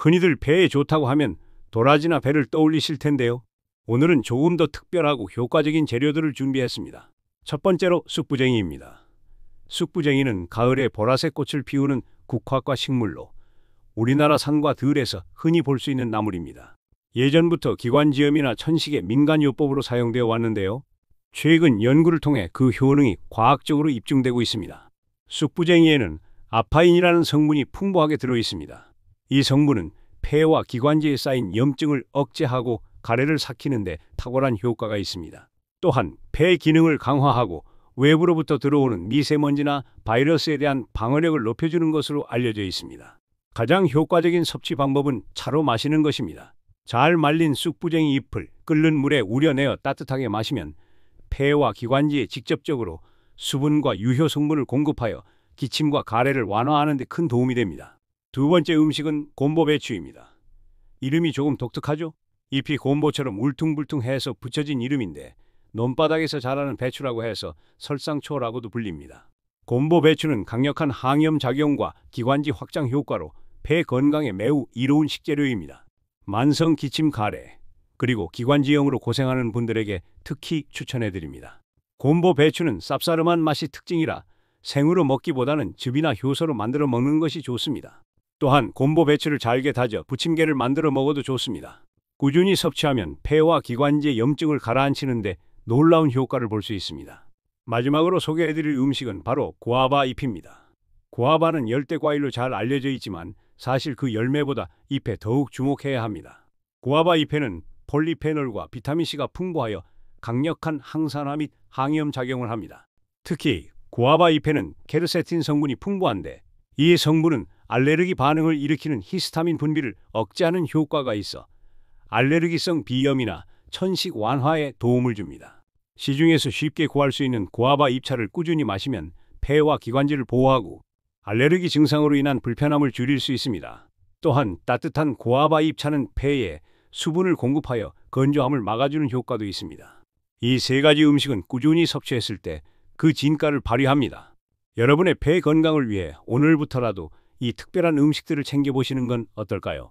흔히들 폐에 좋다고 하면 도라지나 배를 떠올리실 텐데요. 오늘은 조금 더 특별하고 효과적인 재료들을 준비했습니다. 첫 번째로 쑥부쟁이입니다. 쑥부쟁이는 가을에 보라색 꽃을 피우는 국화과 식물로 우리나라 산과 들에서 흔히 볼 수 있는 나물입니다. 예전부터 기관지염이나 천식의 민간요법으로 사용되어 왔는데요. 최근 연구를 통해 그 효능이 과학적으로 입증되고 있습니다. 쑥부쟁이에는 아파인이라는 성분이 풍부하게 들어 있습니다. 이 성분은 폐와 기관지에 쌓인 염증을 억제하고 가래를 삭히는 데 탁월한 효과가 있습니다. 또한 폐 기능을 강화하고 외부로부터 들어오는 미세먼지나 바이러스에 대한 방어력을 높여주는 것으로 알려져 있습니다. 가장 효과적인 섭취 방법은 차로 마시는 것입니다. 잘 말린 쑥부쟁이 잎을 끓는 물에 우려내어 따뜻하게 마시면 폐와 기관지에 직접적으로 수분과 유효 성분을 공급하여 기침과 가래를 완화하는 데 큰 도움이 됩니다. 두 번째 음식은 곰보배추입니다. 이름이 조금 독특하죠? 잎이 곰보처럼 울퉁불퉁해서 붙여진 이름인데 논바닥에서 자라는 배추라고 해서 설상초라고도 불립니다. 곰보배추는 강력한 항염 작용과 기관지 확장 효과로 폐 건강에 매우 이로운 식재료입니다. 만성 기침 가래 그리고 기관지염으로 고생하는 분들에게 특히 추천해드립니다. 곰보배추는 쌉싸름한 맛이 특징이라 생으로 먹기보다는 즙이나 효소로 만들어 먹는 것이 좋습니다. 또한 곰보배추를 잘게 다져 부침개를 만들어 먹어도 좋습니다. 꾸준히 섭취하면 폐와 기관지의 염증을 가라앉히는데 놀라운 효과를 볼 수 있습니다. 마지막으로 소개해드릴 음식은 바로 구아바 잎입니다. 구아바는 열대과일로 잘 알려져 있지만 사실 그 열매보다 잎에 더욱 주목해야 합니다. 구아바 잎에는 폴리페놀과 비타민C가 풍부하여 강력한 항산화 및 항염 작용을 합니다. 특히 구아바 잎에는 케르세틴 성분이 풍부한데 이 성분은 알레르기 반응을 일으키는 히스타민 분비를 억제하는 효과가 있어 알레르기성 비염이나 천식 완화에 도움을 줍니다. 시중에서 쉽게 구할 수 있는 구아바 잎차를 꾸준히 마시면 폐와 기관지를 보호하고 알레르기 증상으로 인한 불편함을 줄일 수 있습니다. 또한 따뜻한 구아바 잎차는 폐에 수분을 공급하여 건조함을 막아주는 효과도 있습니다. 이 세 가지 음식은 꾸준히 섭취했을 때 그 진가를 발휘합니다. 여러분의 폐 건강을 위해 오늘부터라도 이 특별한 음식들을 챙겨보시는 건 어떨까요?